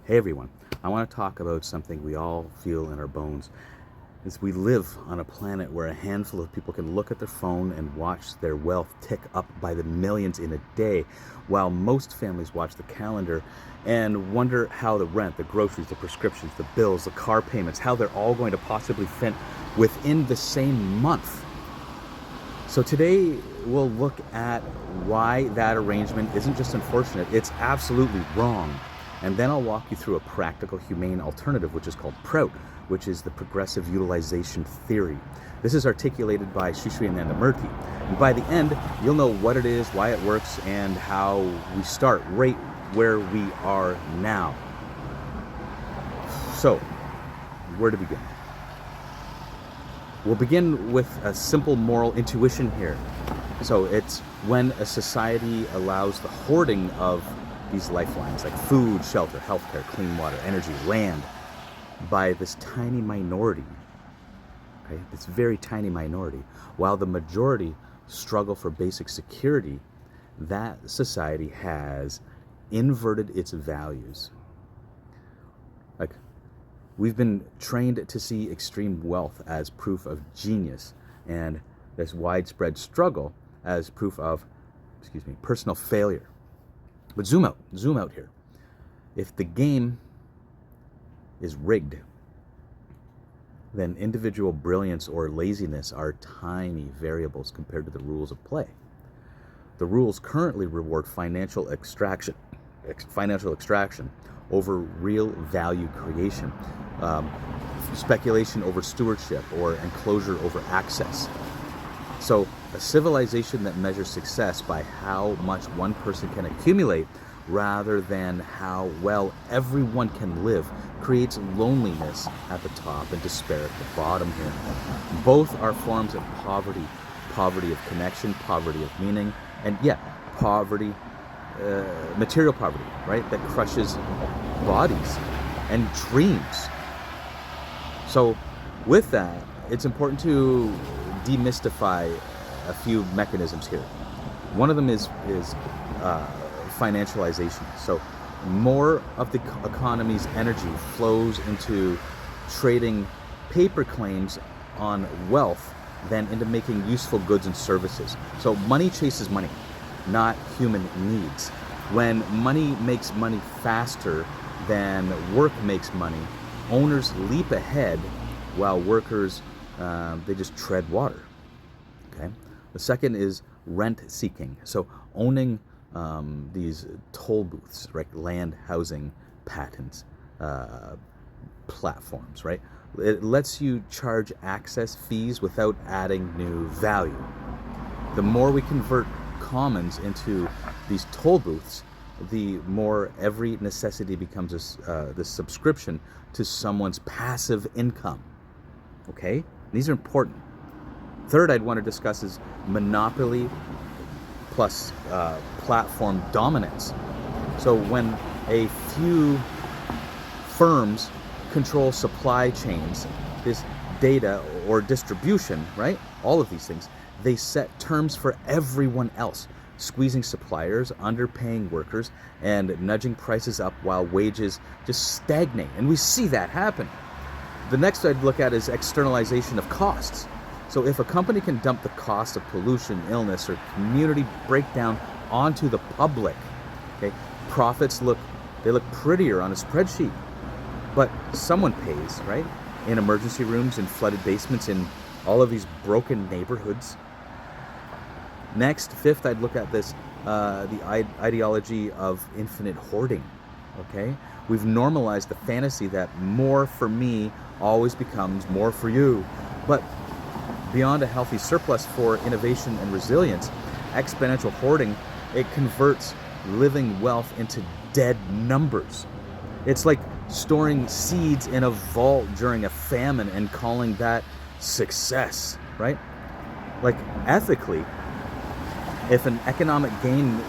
Hey everyone, I want to talk about something we all feel in our bones. Is we live on a planet where a handful of people can look at their phone and watch their wealth tick up by the millions in a day, while most families watch the calendar and wonder how the rent, the groceries, the prescriptions, the bills, the car payments, how they're all going to possibly fit within the same month. So today we'll look at why that arrangement isn't just unfortunate, it's absolutely wrong. And then I'll walk you through a practical, humane alternative, which is called PROUT, which is the Progressive Utilization Theory. This is articulated by Shrii Shrii Anandamurti. And by the end, you'll know what it is, why it works, and how we start right where we are now. So, where to begin? We'll begin with a simple moral intuition here. So it's when a society allows the hoarding of these lifelines like food, shelter, healthcare, clean water, energy, land by this tiny minority, okay, this very tiny minority, while the majority struggle for basic security, that society has inverted its values. Like, we've been trained to see extreme wealth as proof of genius and this widespread struggle as proof of, personal failure. But zoom out here. If the game is rigged, then individual brilliance or laziness are tiny variables compared to the rules of play. The rules currently reward financial extraction over real value creation, speculation over stewardship, or enclosure over access. So a civilization that measures success by how much one person can accumulate rather than how well everyone can live creates loneliness at the top and despair at the bottom here. Both are forms of poverty. Poverty of connection, poverty of meaning, and poverty, material poverty, right? That crushes bodies and dreams. So with that, it's important to demystify a few mechanisms here. One of them is financialization. So more of the economy's energy flows into trading paper claims on wealth than into making useful goods and services. So money chases money, not human needs. When money makes money faster than work makes money, owners leap ahead while workers they just tread water. Okay. The second is rent seeking. So owning these toll booths, right? Land, housing, patents, platforms, right? It lets you charge access fees without adding new value. The more we convert commons into these toll booths, the more every necessity becomes the subscription to someone's passive income. Okay? These are important. Third, I'd want to discuss is monopoly plus platform dominance. So when a few firms control supply chains, this data or distribution, right? All of these things, they set terms for everyone else, squeezing suppliers, underpaying workers, and nudging prices up while wages just stagnate. And we see that happen. The next I'd look at is externalization of costs. So if a company can dump the cost of pollution, illness, or community breakdown onto the public, okay, profits look prettier on a spreadsheet. But someone pays, right? In emergency rooms, in flooded basements, in all of these broken neighborhoods. Next, fifth, I'd look at this, the ideology of infinite hoarding, okay? We've normalized the fantasy that more for me always becomes more for you. But beyond a healthy surplus for innovation and resilience, exponential hoarding, it converts living wealth into dead numbers. It's like storing seeds in a vault during a famine and calling that success, right? Like, ethically, if an economic gain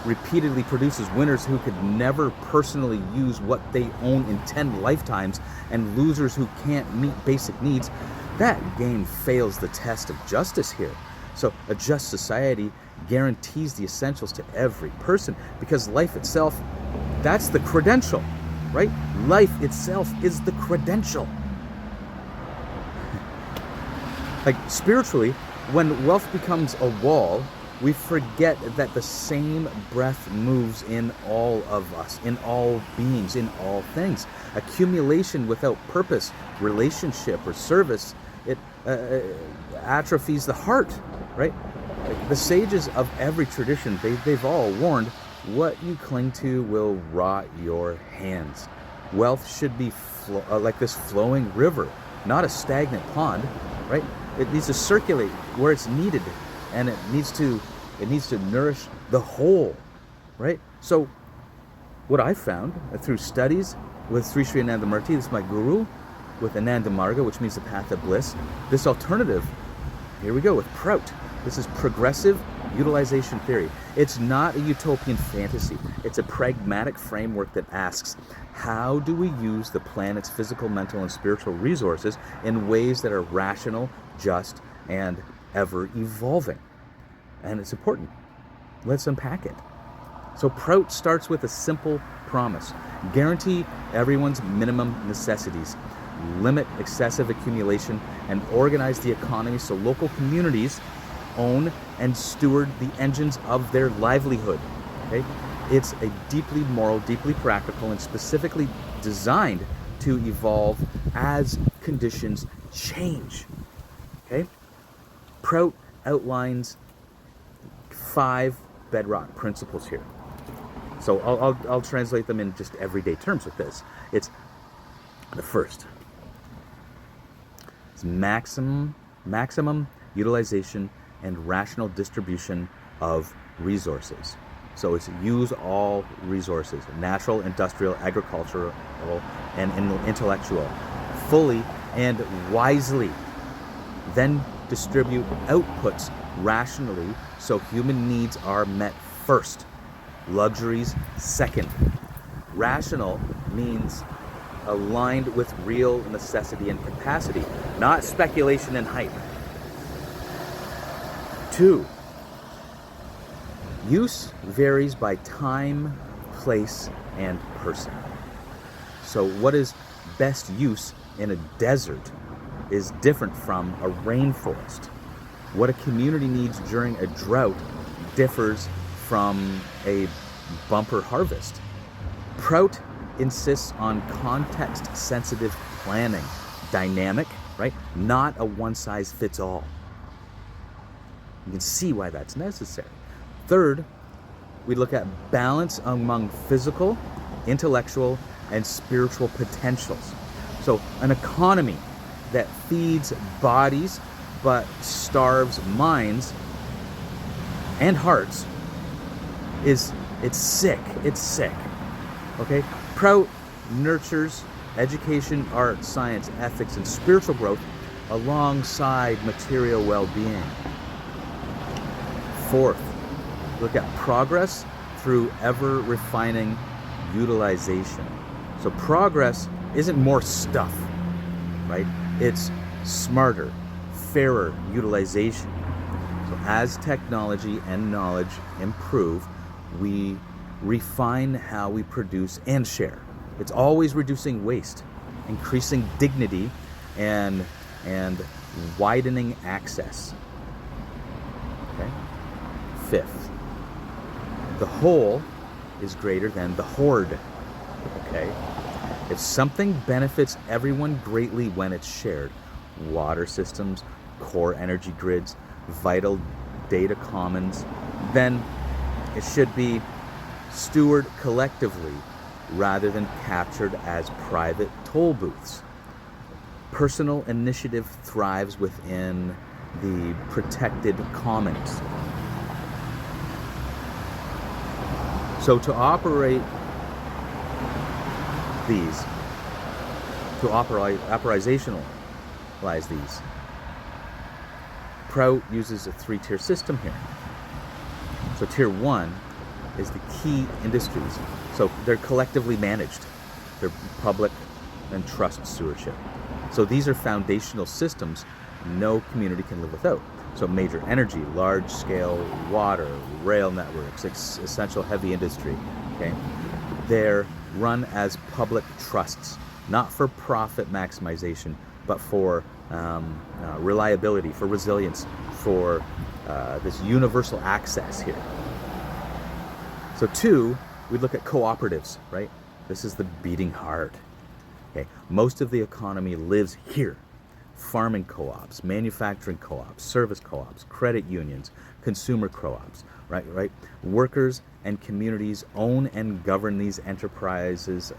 repeatedly produces winners who could never personally use what they own in 10 lifetimes and losers who can't meet basic needs, that gain fails the test of justice here. So a just society guarantees the essentials to every person because life itself, that's the credential. right? Life itself is the credential. Like spiritually, when wealth becomes a wall, we forget that the same breath moves in all of us, in all beings, in all things. Accumulation without purpose, relationship, or service, it atrophies the heart, right? Like the sages of every tradition, they've all warned, what you cling to will rot your hands. Wealth should be like this flowing river, not a stagnant pond, right? It needs to circulate where it's needed, and it needs to nourish the whole, right? So what I found through studies with Shrii Shrii Anandamurti, this is my guru, with Ananda Marga, which means the path of bliss, this alternative, here we go, with PROUT. This is Progressive Utilization Theory. It's not a utopian fantasy. It's a pragmatic framework that asks, how do we use the planet's physical, mental, and spiritual resources in ways that are rational, just, and ever evolving? And it's important. Let's unpack it. So PROUT starts with a simple promise. Guarantee everyone's minimum necessities. Limit excessive accumulation and organize the economy so local communities own and steward the engines of their livelihood. Okay? It's a deeply moral, deeply practical, and specifically designed to evolve as conditions change. Okay? PROUT outlines 5 bedrock principles here. So I'll translate them in just everyday terms with this. It's the first. It's maximum utilization and rational distribution of resources. So it's use all resources, natural, industrial, agricultural, and intellectual, fully and wisely. Then distribute outputs rationally so human needs are met first, luxuries second. Rational means aligned with real necessity and capacity, not speculation and hype. 2, use varies by time, place, and person. So what is best use in a desert is different from a rainforest. What a community needs during a drought differs from a bumper harvest. PROUT insists on context-sensitive planning, dynamic, right? Not a one-size-fits-all. You can see why that's necessary. Third, we look at balance among physical, intellectual, and spiritual potentials. So an economy that feeds bodies but starves minds and hearts it's sick. Okay? PROUT nurtures education, art, science, ethics, and spiritual growth alongside material well-being. Fourth, look at progress through ever-refining utilization. So progress isn't more stuff, right? It's smarter, fairer utilization. So as technology and knowledge improve, we refine how we produce and share. It's always reducing waste, increasing dignity, and widening access. Okay? Fifth, the whole is greater than the hoard. Okay? If something benefits everyone greatly when it's shared, water systems, core energy grids, vital data commons, then it should be stewarded collectively rather than captured as private toll booths. Personal initiative thrives within the protected commons. So to operationalize these, PROUT uses a 3-tier system here. So tier 1 is the key industries. So they're collectively managed. They're public and trust stewardship. So these are foundational systems no community can live without. So major energy, large-scale water, rail networks, essential heavy industry. Okay. They're run as public trusts, not for profit maximization, but for reliability, for resilience, for this universal access here. So 2, we look at cooperatives, right? This is the beating heart. Okay, most of the economy lives here. Farming co-ops, manufacturing co-ops, service co-ops, credit unions, consumer co-ops, right? Workers and communities own and govern these enterprises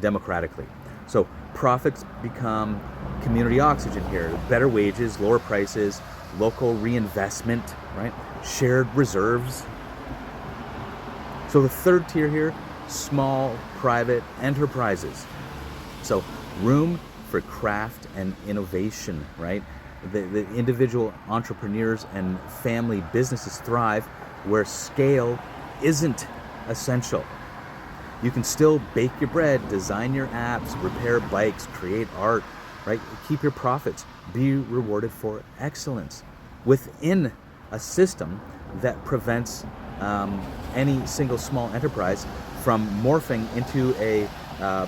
democratically. So profits become community oxygen here. Better wages, lower prices, local reinvestment, right? Shared reserves. So the third tier here, small private enterprises. So room for craft and innovation, right? The individual entrepreneurs and family businesses thrive where scale isn't essential. You can still bake your bread, design your apps, repair bikes, create art, right? Keep your profits, be rewarded for excellence within a system that prevents any single small enterprise from morphing into a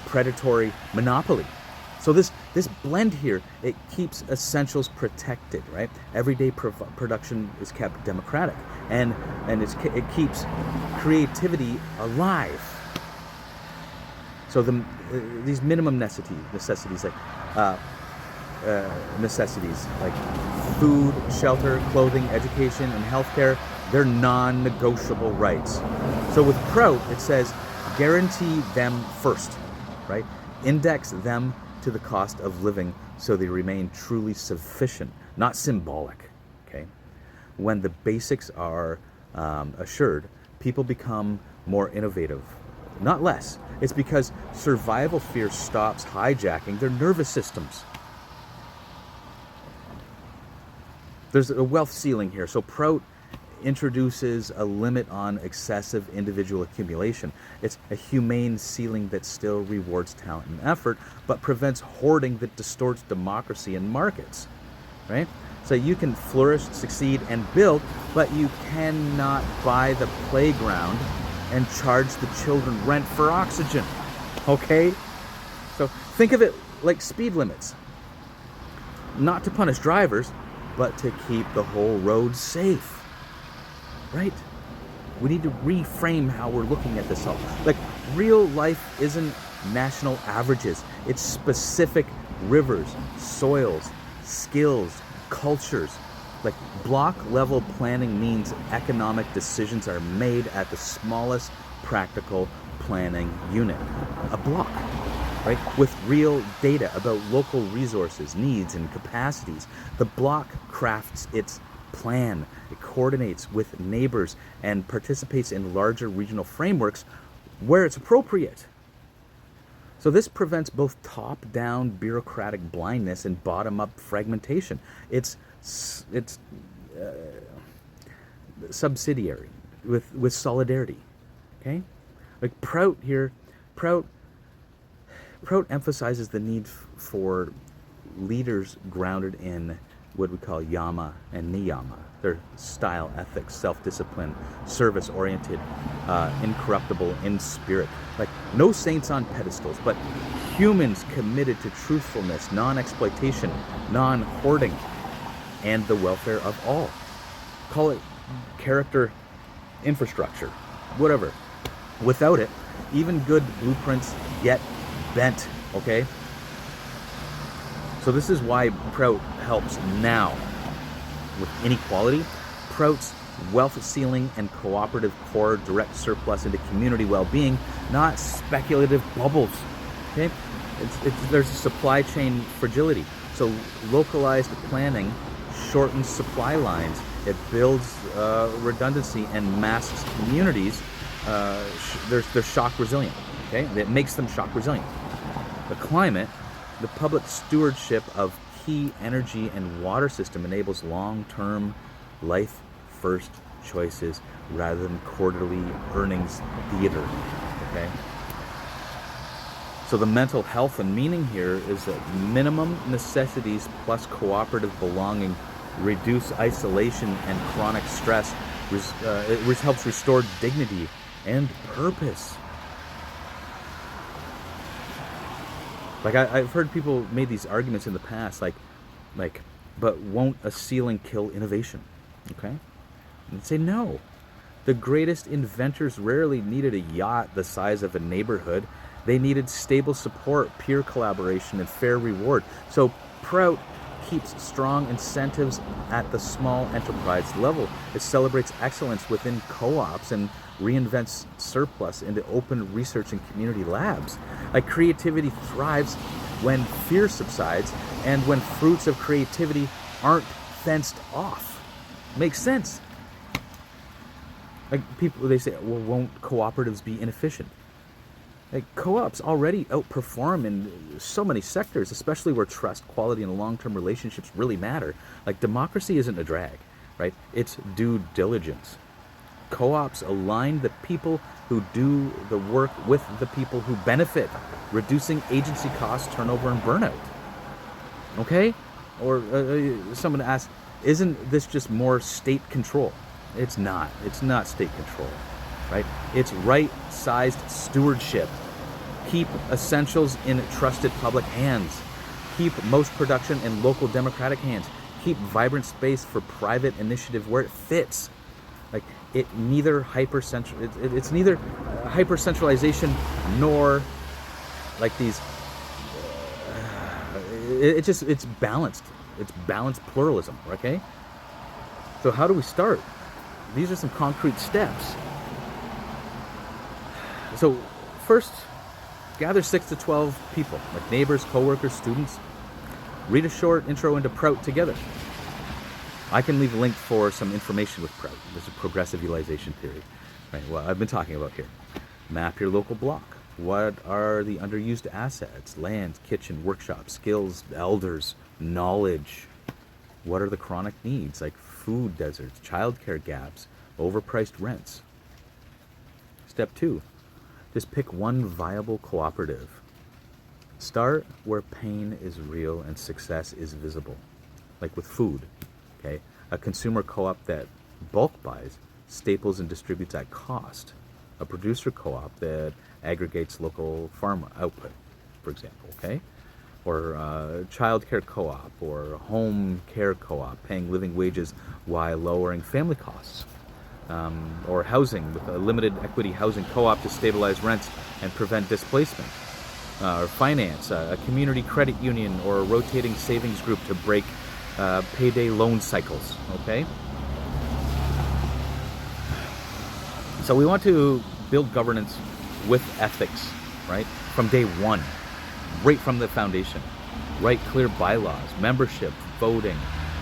predatory monopoly. So this blend here, it keeps essentials protected, right? Everyday production is kept democratic, and it keeps creativity alive. So these minimum necessities like food, shelter, clothing, education, and healthcare, they're non-negotiable rights. So with PROUT, it says guarantee them first, right? Index them to the cost of living so they remain truly sufficient, not symbolic, okay? When the basics are assured, people become more innovative, not less. It's because survival fear stops hijacking their nervous systems. There's a wealth ceiling here. So PROUT introduces a limit on excessive individual accumulation. It's a humane ceiling that still rewards talent and effort, but prevents hoarding that distorts democracy and markets, right? So you can flourish, succeed, and build, but you cannot buy the playground and charge the children rent for oxygen, okay? So think of it like speed limits. Not to punish drivers, but to keep the whole road safe. Right? We need to reframe how we're looking at this all. Like, real life isn't national averages. It's specific rivers, soils, skills, cultures. Like, block level planning means economic decisions are made at the smallest practical planning unit, a block, right? With real data about local resources, needs, and capacities. The block crafts its plan. It coordinates with neighbors and participates in larger regional frameworks where it's appropriate. So this prevents both top-down bureaucratic blindness and bottom-up fragmentation. It's subsidiary with solidarity. Okay, like PROUT here, PROUT emphasizes the need for leaders grounded in what we call yama and niyama. They're style, ethics, self-discipline, service-oriented, incorruptible in spirit. Like, no saints on pedestals, but humans committed to truthfulness, non-exploitation, non-hoarding, and the welfare of all. Call it character infrastructure, whatever. Without it, even good blueprints get bent, okay? So this is why PROUT helps now. With inequality, PROUT's wealth ceiling and cooperative core direct surplus into community well-being, not speculative bubbles. Okay, there's a supply chain fragility. So localized planning shortens supply lines. It builds redundancy and masks communities. They're shock resilient. Okay, it makes them shock resilient. The climate, the public stewardship of key energy and water system enables long-term life-first choices rather than quarterly earnings theater, okay? So the mental health and meaning here is that minimum necessities plus cooperative belonging reduce isolation and chronic stress. It helps restore dignity and purpose. Like I've heard people made these arguments in the past, like, but won't a ceiling kill innovation? Okay, and say no. The greatest inventors rarely needed a yacht the size of a neighborhood. They needed stable support, peer collaboration, and fair reward. So PROUT keeps strong incentives at the small enterprise level. It celebrates excellence within co-ops and reinvents surplus into open research and community labs. Like creativity thrives when fear subsides and when fruits of creativity aren't fenced off. Makes sense. Like people, they say, well, won't cooperatives be inefficient? Like co-ops already outperform in so many sectors, especially where trust, quality, and long-term relationships really matter. Like democracy isn't a drag, right? It's due diligence. Co-ops align the people who do the work with the people who benefit, reducing agency costs, turnover, and burnout. Okay? Or someone asked, isn't this just more state control? It's not. It's not state control, right? It's right-sized stewardship. Keep essentials in trusted public hands. Keep most production in local democratic hands. Keep vibrant space for private initiative where it fits. Like it's neither hyper-centralization nor like these. It's balanced. It's balanced pluralism. Okay. So how do we start? These are some concrete steps. So first, gather 6 to 12 people, like neighbors, coworkers, students. Read a short intro into PROUT together. I can leave a link for some information with PROUT. This is Progressive Utilization Theory. Right, what I've been talking about here. Map your local block. What are the underused assets? Land, kitchen, workshop, skills, elders, knowledge. What are the chronic needs, like food deserts, childcare gaps, overpriced rents? Step 2, just pick one viable cooperative. Start where pain is real and success is visible, like with food. Okay, a consumer co-op that bulk buys, staples, and distributes at cost. A producer co-op that aggregates local farm output, for example. Okay, or child care co-op or home care co-op paying living wages while lowering family costs. Or housing with a limited equity housing co-op to stabilize rents and prevent displacement. Or finance, a community credit union or a rotating savings group to break payday loan cycles. Okay? So we want to build governance with ethics, right? From day one, right from the foundation. Write clear bylaws, membership, voting,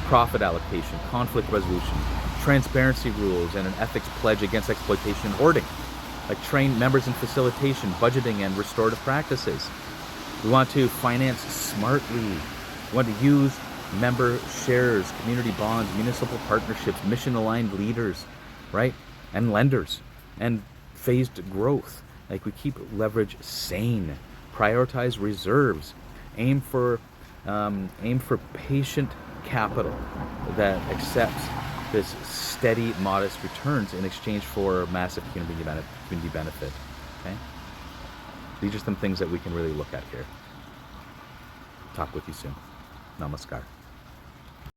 profit allocation, conflict resolution, transparency rules, and an ethics pledge against exploitation and hoarding. Like train members in facilitation, budgeting, and restorative practices. We want to finance smartly. We want to use member shares, community bonds, municipal partnerships, mission-aligned leaders, right? And lenders. And phased growth. Like we keep leverage sane. Prioritize reserves. Aim for patient capital that accepts this steady, modest returns in exchange for massive community benefit. Okay? These are some things that we can really look at here. Talk with you soon. Namaskar.